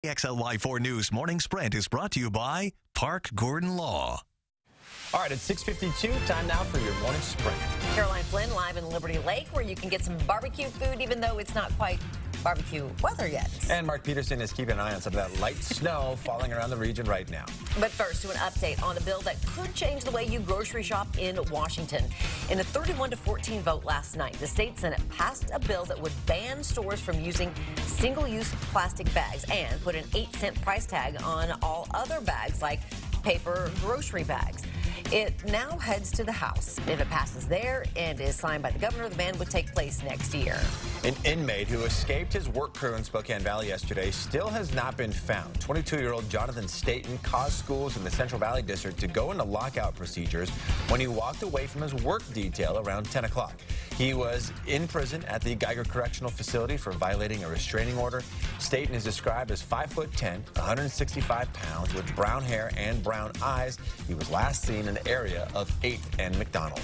XLY4 News Morning Sprint is brought to you by Park Gordon Law. All right, it's 6:52. Time now for your morning sprint. Caroline Flynn live in Liberty Lake, where you can get some barbecue food, even though it's not quite barbecue weather yet. And Mark Peterson is keeping an eye on some of that light snow falling around the region right now. But first, to an update on a bill that could change the way you grocery shop in Washington. In a 31-14 vote last night, the state Senate passed a bill that would ban stores from using single-use plastic bags and put an 8-cent price tag on all other bags like paper grocery bags. It now heads to the House. If it passes there and is signed by the governor, the ban would take place next year. An inmate who escaped his work crew in Spokane Valley yesterday still has not been found. 22-year-old Jonathan Staten caused schools in the Central Valley District to go into lockout procedures when he walked away from his work detail around 10 o'clock. He was in prison at the Geiger Correctional Facility for violating a restraining order. Staten is described as 5'10", 165 pounds, with brown hair and brown eyes. He was last seen in the area of 8th and McDonald.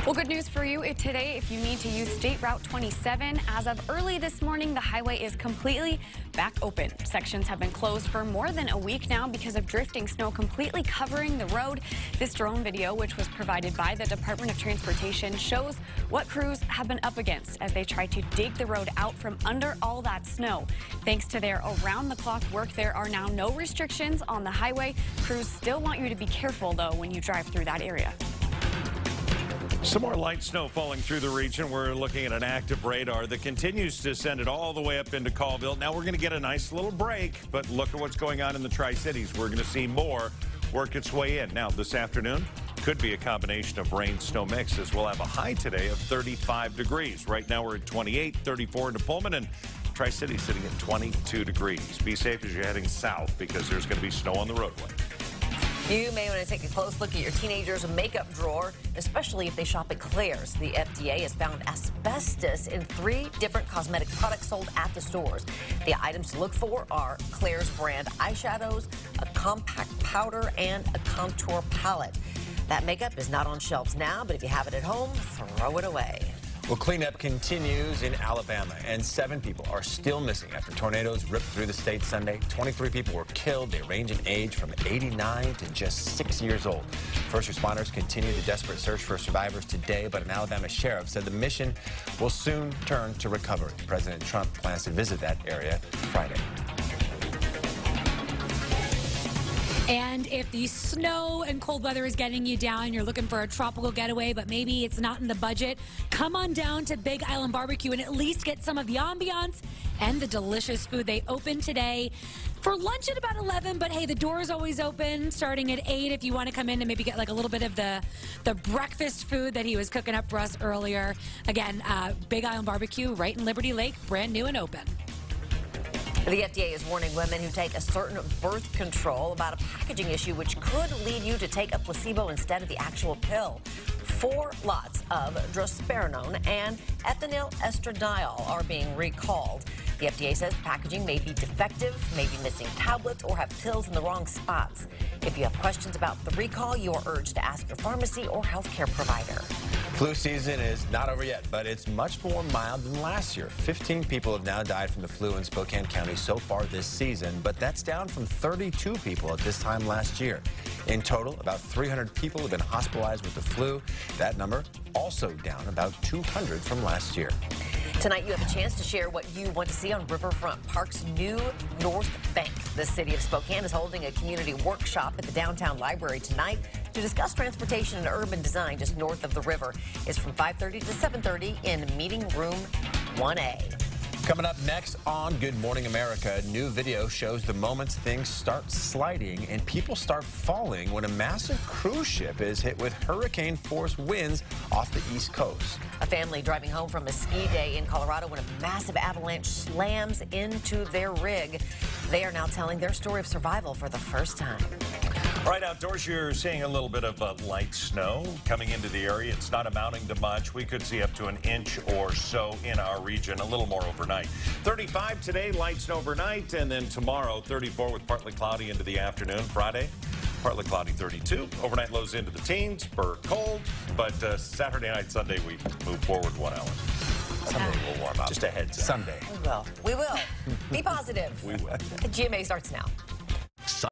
Well, good news for you today if you need to use State Route 27. As of early this morning, the highway is completely back open. Sections have been closed for more than a week now because of drifting snow completely covering the road. This drone video, which was provided by the Department of Transportation, shows what crews have been up against as they try to dig the road out from under all that snow. Thanks to their around-the-clock work, there are now no restrictions on the highway. Crews still want you to be careful, though, when you drive through that area. Some more light snow falling through the region. We're looking at an active radar that continues to send it all the way up into Colville. Now we're going to get a nice little break, but look at what's going on in the Tri-Cities. We're going to see more work its way in. Now this afternoon could be a combination of rain-snow mix, as we'll have a high today of 35 degrees. Right now we're at 28, 34 into Pullman, and Tri-Cities sitting at 22 degrees. Be safe as you're heading south because there's going to be snow on the roadway. You may want to take a close look at your teenager's makeup drawer, especially if they shop at Claire's. The FDA has found asbestos in 3 different cosmetic products sold at the stores. The items to look for are Claire's brand eyeshadows, a compact powder, and a contour palette. That makeup is not on shelves now, but if you have it at home, throw it away. Well, cleanup continues in Alabama, and 7 people are still missing after tornadoes ripped through the state Sunday. 23 people were killed. They range in age from 89 to just 6 years old. First responders continue the desperate search for survivors today, but an Alabama sheriff said the mission will soon turn to recovery. President Trump plans to visit that area Friday. And if the snow and cold weather is getting you down, you're looking for a tropical getaway, but maybe it's not in the budget, come on down to Big Island Barbecue and at least get some of the ambiance and the delicious food. They open today for lunch at about 11, but hey, the door is always open starting at 8 if you want to come in and maybe get like a little bit of the breakfast food that he was cooking up for us earlier. Again, Big Island Barbecue right in Liberty Lake, brand new and open. The FDA is warning women who take a certain birth control about a packaging issue which could lead you to take a placebo instead of the actual pill. 4 lots of drospirenone and ethinyl estradiol are being recalled. The FDA says packaging may be defective, may be missing tablets, or have pills in the wrong spots. If you have questions about the recall, you are urged to ask your pharmacy or healthcare provider. Flu season is not over yet, but it's much more mild than last year. 15 people have now died from the flu in Spokane County so far this season, but that's down from 32 people at this time last year. In total, about 300 people have been hospitalized with the flu. That number also down about 200 from last year. Tonight, you have a chance to share what you want to see on Riverfront Park's new North Bank. The city of Spokane is holding a community workshop at the downtown library tonight to discuss transportation and urban design just north of the river. It's from 5:30 to 7:30 in Meeting Room 1A. Coming up next on Good Morning America, a new video shows the moments things start sliding and people start falling when a massive cruise ship is hit with hurricane-force winds off the East Coast. A family driving home from a ski day in Colorado when a massive avalanche slams into their rig. They are now telling their story of survival for the first time. Right outdoors, you're seeing a little bit of light snow coming into the area. It's not amounting to much. We could see up to an inch or so in our region, a little more overnight. 35 today, light snow overnight, and then tomorrow, 34 with partly cloudy into the afternoon. Friday, partly cloudy, 32. Overnight lows into the teens, cold, but Saturday night, Sunday, we move forward 1 hour. Someday we'll warm up. Just a heads up. Someday. We will. We will. Be positive. We will. GMA starts now.